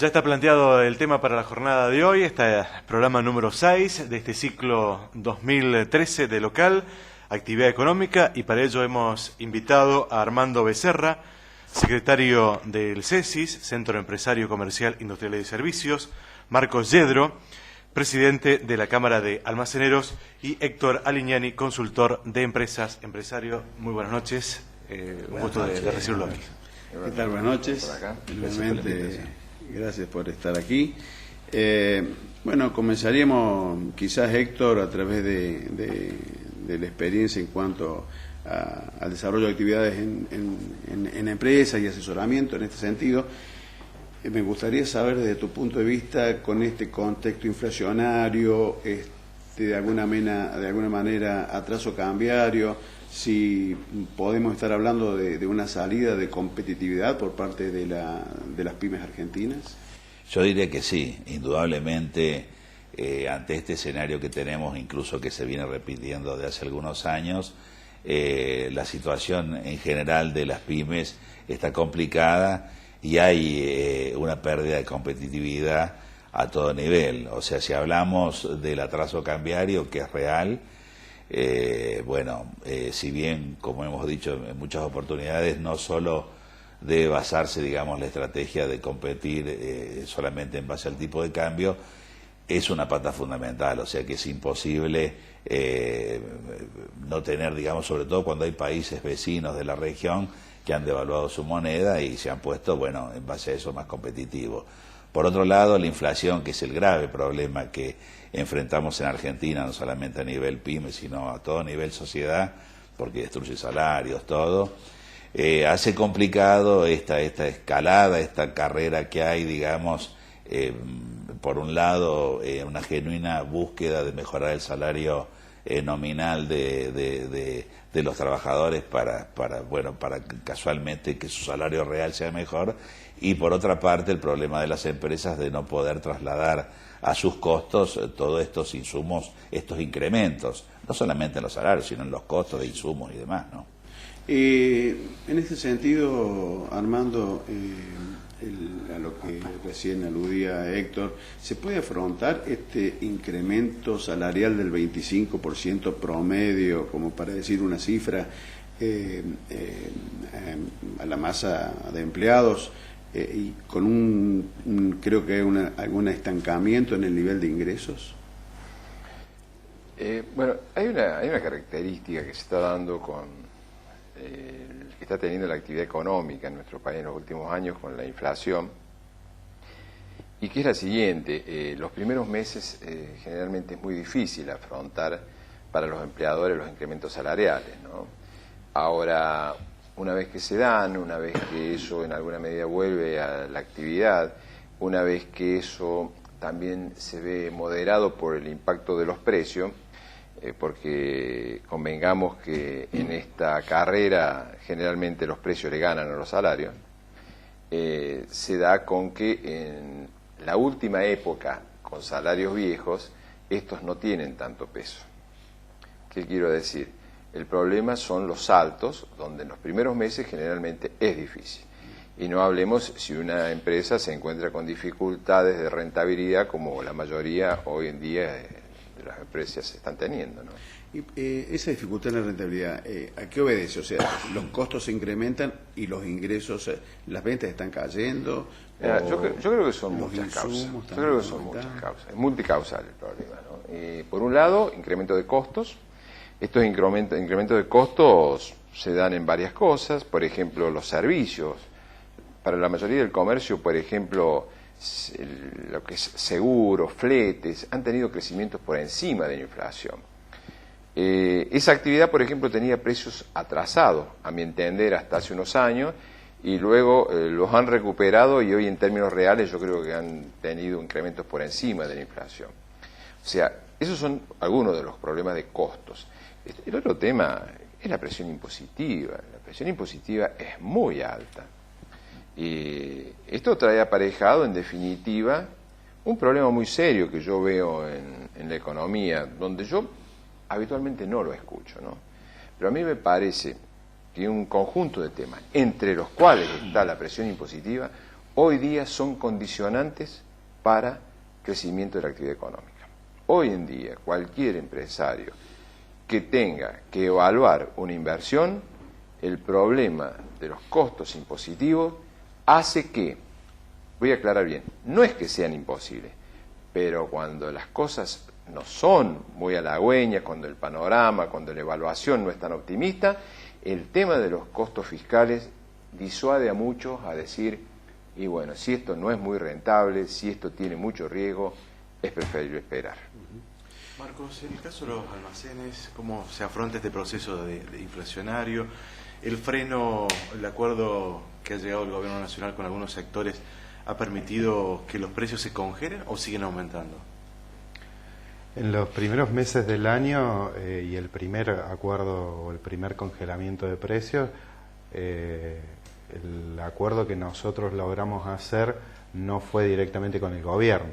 Ya está planteado el tema para la jornada de hoy, este programa número 6 de este ciclo 2013 de local, actividad económica, y para ello hemos invitado a Armando Becerra, secretario del CESIS, Centro Empresario Comercial, Industrial y de Servicios, Marcos Yedro, presidente de la Cámara de Almaceneros, y Héctor Alignani, consultor de empresas. Empresario, muy buenas noches, un gusto de recibirlo aquí. ¿Qué tal? Buenas noches. Gracias por estar aquí. Bueno, comenzaríamos quizás, Héctor, a través de la experiencia en cuanto al desarrollo de actividades en empresas y asesoramiento en este sentido. Me gustaría saber desde tu punto de vista, con este contexto inflacionario, de alguna manera atraso cambiario, si podemos estar hablando de una salida de competitividad por parte de las pymes argentinas. Yo diría que sí, indudablemente, ante este escenario que tenemos, incluso que se viene repitiendo de hace algunos años, la situación en general de las pymes está complicada y hay una pérdida de competitividad a todo nivel. O sea, si hablamos del atraso cambiario, que es real, si bien, como hemos dicho en muchas oportunidades, no solo debe basarse, digamos, la estrategia de competir solamente en base al tipo de cambio, es una pata fundamental. O sea que es imposible no tener, digamos, sobre todo cuando hay países vecinos de la región que han devaluado su moneda y se han puesto, en base a eso, más competitivos. Por otro lado, la inflación, que es el grave problema que enfrentamos en Argentina, no solamente a nivel pyme, sino a todo nivel sociedad, porque destruye salarios, todo, hace complicado esta escalada, esta carrera que hay, digamos, por un lado, una genuina búsqueda de mejorar el salario nominal de los trabajadores para casualmente que su salario real sea mejor, y por otra parte el problema de las empresas de no poder trasladar a sus costos todos estos insumos, estos incrementos, no solamente en los salarios, sino en los costos de insumos y demás, ¿no? En este sentido, Armando, a lo que recién aludía Héctor, ¿se puede afrontar este incremento salarial del 25% promedio, como para decir una cifra, a la masa de empleados, y con creo que algún estancamiento en el nivel de ingresos? Hay una característica que se está dando que está teniendo la actividad económica en nuestro país en los últimos años con la inflación, y que es la siguiente. Los primeros meses generalmente es muy difícil afrontar para los empleadores los incrementos salariales, ¿no? Ahora, una vez que se dan, una vez que eso en alguna medida vuelve a la actividad, una vez que eso también se ve moderado por el impacto de los precios, porque convengamos que en esta carrera generalmente los precios le ganan a los salarios, se da con que en la última época, con salarios viejos, estos no tienen tanto peso. ¿Qué quiero decir? El problema son los saltos, donde en los primeros meses generalmente es difícil. Y no hablemos si una empresa se encuentra con dificultades de rentabilidad, como la mayoría hoy en día de las empresas están teniendo, ¿no? Y esa dificultad en la rentabilidad, ¿a qué obedece? O sea, los costos se incrementan y los ingresos, las ventas están cayendo. Yo creo que son muchas causas. Es multicausal el problema, ¿no? Por un lado, incremento de costos. Estos incrementos de costos se dan en varias cosas. Por ejemplo, los servicios. Para la mayoría del comercio, por ejemplo, lo que es seguros, fletes, han tenido crecimientos por encima de la inflación. Esa actividad, por ejemplo, tenía precios atrasados, a mi entender, hasta hace unos años, y luego los han recuperado, y hoy en términos reales yo creo que han tenido incrementos por encima de la inflación. O sea, esos son algunos de los problemas de costos. El otro tema es la presión impositiva. La presión impositiva es muy alta. Y esto trae aparejado, en definitiva, un problema muy serio que yo veo en la economía, donde yo habitualmente no lo escucho, ¿no? Pero a mí me parece que un conjunto de temas, entre los cuales está la presión impositiva, hoy día son condicionantes para crecimiento de la actividad económica. Hoy en día, cualquier empresario que tenga que evaluar una inversión, el problema de los costos impositivos hace que, voy a aclarar bien, no es que sean imposibles, pero cuando las cosas no son muy halagüeñas, cuando el panorama, cuando la evaluación no es tan optimista, el tema de los costos fiscales disuade a muchos a decir, y bueno, si esto no es muy rentable, si esto tiene mucho riesgo, es preferible esperar. Marcos, en el caso de los almacenes, ¿cómo se afronta este proceso de inflacionario? El freno, el acuerdo que ha llegado el gobierno nacional con algunos sectores, ¿ha permitido que los precios se congelen o siguen aumentando? En los primeros meses del año y el primer acuerdo o el primer congelamiento de precios, el acuerdo que nosotros logramos hacer no fue directamente con el gobierno.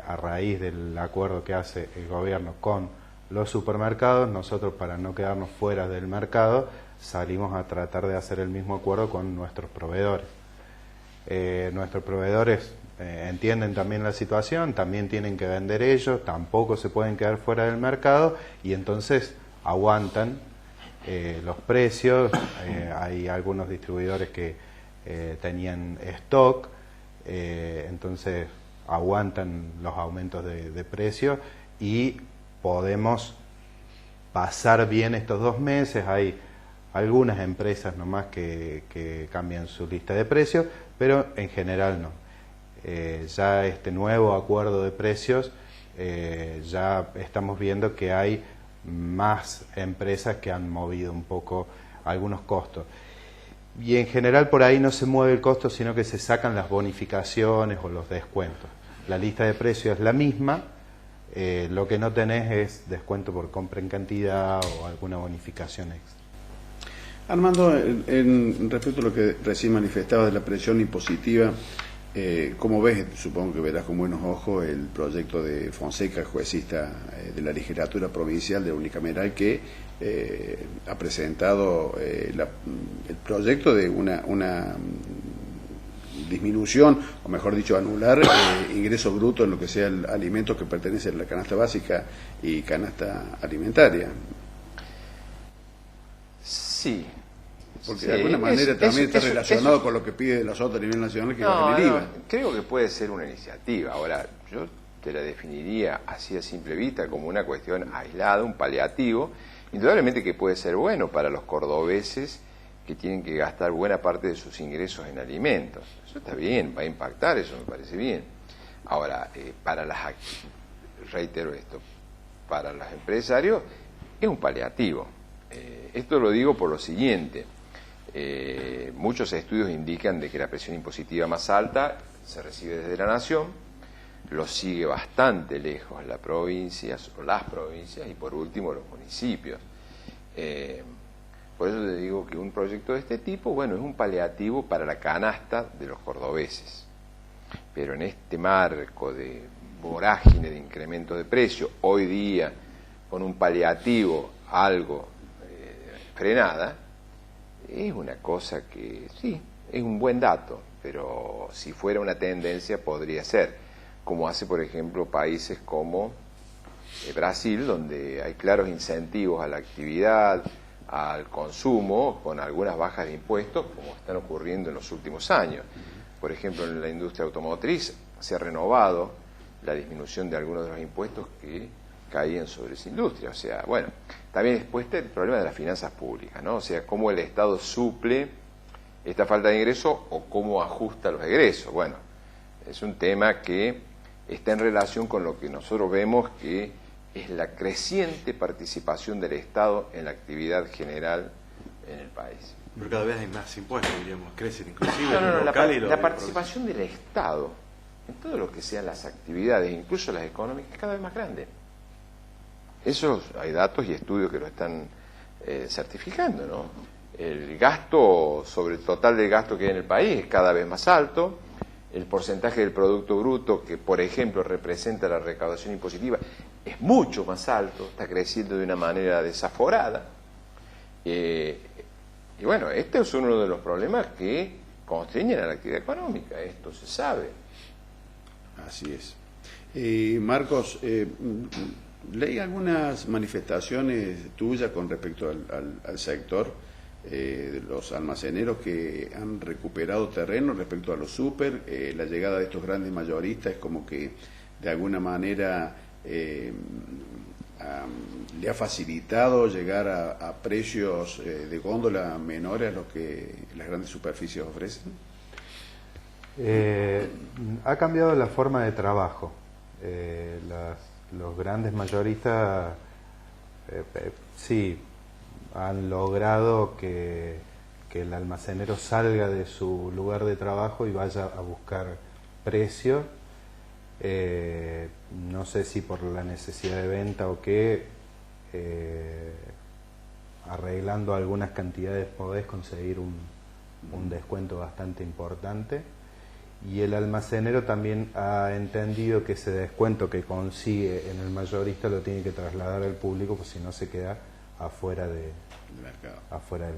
A raíz del acuerdo que hace el gobierno con los supermercados, nosotros, para no quedarnos fuera del mercado, salimos a tratar de hacer el mismo acuerdo con nuestros proveedores. Nuestros proveedores entienden también la situación, también tienen que vender ellos, tampoco se pueden quedar fuera del mercado y entonces aguantan los precios. Hay algunos distribuidores que tenían stock, entonces aguantan los aumentos de precios y podemos pasar bien estos 2 meses. Hay algunas empresas nomás que cambian su lista de precios, pero en general no. Ya este nuevo acuerdo de precios, ya estamos viendo que hay más empresas que han movido un poco algunos costos. Y en general por ahí no se mueve el costo, sino que se sacan las bonificaciones o los descuentos. La lista de precios es la misma, lo que no tenés es descuento por compra en cantidad o alguna bonificación extra. Armando, respecto a lo que recién manifestaba de la presión impositiva, ¿cómo ves? Supongo que verás con buenos ojos el proyecto de Fonseca, juecista de la legislatura provincial de unicameral, que ha presentado el proyecto de una disminución, o mejor dicho, anular ingreso bruto en lo que sea el alimento que pertenece a la canasta básica y canasta alimentaria. Sí. Porque de alguna manera también está relacionado con lo que pide la SOT a nivel nacional, que bajen el IVA. Creo que puede ser una iniciativa. Ahora, yo te la definiría así a simple vista como una cuestión aislada, un paliativo, indudablemente que puede ser bueno para los cordobeses que tienen que gastar buena parte de sus ingresos en alimentos. Eso está bien, va a impactar, eso me parece bien. Ahora, reitero esto, para los empresarios es un paliativo. Esto lo digo por lo siguiente. Muchos estudios indican de que la presión impositiva más alta se recibe desde la nación, lo sigue bastante lejos las provincias y por último los municipios. Por eso te digo que un proyecto de este tipo, bueno, es un paliativo para la canasta de los cordobeses. Pero en este marco de vorágine de incremento de precio, hoy día con un paliativo algo frenada, es una cosa que sí, es un buen dato, pero si fuera una tendencia podría ser, como hace por ejemplo países como Brasil, donde hay claros incentivos a la actividad, al consumo, con algunas bajas de impuestos, como están ocurriendo en los últimos años. Por ejemplo, en la industria automotriz se ha renovado la disminución de algunos de los impuestos que caían sobre esa industria. O sea, bueno, también después está el problema de las finanzas públicas, ¿no? O sea, cómo el Estado suple esta falta de ingreso o cómo ajusta los egresos. Bueno, es un tema que está en relación con lo que nosotros vemos que es la creciente participación del Estado en la actividad general en el país. Pero cada vez hay más impuestos, diríamos, crecen inclusive la participación del Estado en todo lo que sean las actividades, incluso las económicas, es cada vez más grande. Eso hay datos y estudios que lo están certificando, ¿no? El gasto sobre el total del gasto que hay en el país es cada vez más alto. El porcentaje del Producto Bruto que, por ejemplo, representa la recaudación impositiva es mucho más alto, está creciendo de una manera desaforada. Y bueno, este es uno de los problemas que constriñen a la actividad económica, esto se sabe. Así es. Marcos, leí algunas manifestaciones tuyas con respecto al sector de los almaceneros que han recuperado terreno respecto a los súper. La llegada de estos grandes mayoristas es como que de alguna manera le ha facilitado llegar a precios de góndola menores a los que las grandes superficies ofrecen. Ha cambiado la forma de trabajo. Los grandes mayoristas sí han logrado que el almacenero salga de su lugar de trabajo y vaya a buscar precios. No sé si por la necesidad de venta o qué, arreglando algunas cantidades podés conseguir un descuento bastante importante. Y el almacenero también ha entendido que ese descuento que consigue en el mayorista lo tiene que trasladar al público, pues si no se queda afuera del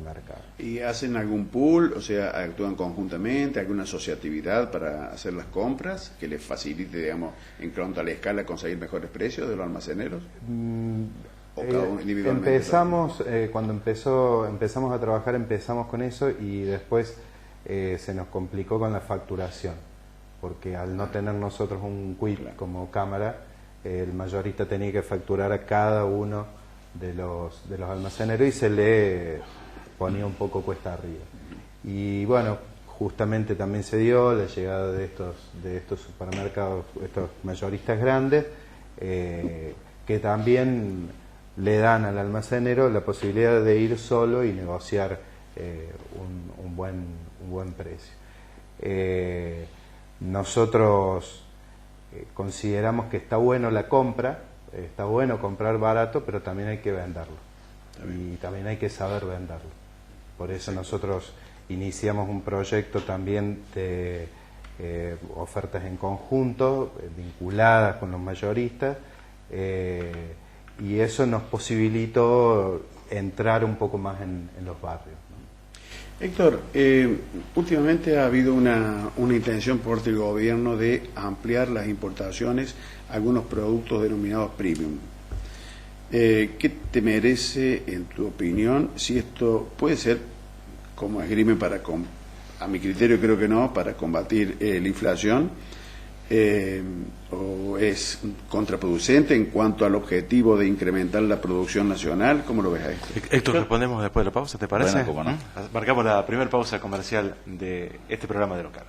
mercado. ¿Y hacen algún pool, o sea, actúan conjuntamente, alguna asociatividad para hacer las compras que les facilite, digamos, en cuanto a la escala, conseguir mejores precios de los almaceneros? ¿O cada uno individualmente? Cuando empezamos a trabajar, empezamos con eso y después se nos complicó con la facturación, porque al no tener nosotros un quit como cámara, el mayorista tenía que facturar a cada uno de los almaceneros y se le ponía un poco cuesta arriba. Y bueno, justamente también se dio la llegada de estos supermercados, estos mayoristas grandes, que también le dan al almacenero la posibilidad de ir solo y negociar un buen precio. Nosotros consideramos que está bueno la compra, está bueno comprar barato, pero también hay que venderlo. Y también hay que saber venderlo. Por eso nosotros iniciamos un proyecto también de ofertas en conjunto, vinculadas con los mayoristas, y eso nos posibilitó entrar un poco más en los barrios. Héctor, últimamente ha habido una intención por parte del gobierno de ampliar las importaciones a algunos productos denominados premium. ¿Qué te merece, en tu opinión, si esto puede ser como esgrime a mi criterio creo que no, para combatir la inflación, o es contraproducente en cuanto al objetivo de incrementar la producción nacional? ¿Cómo lo ves a esto? Héctor, respondemos después de la pausa, ¿te parece? Bueno, cómo no. Marcamos la primera pausa comercial de este programa de Local.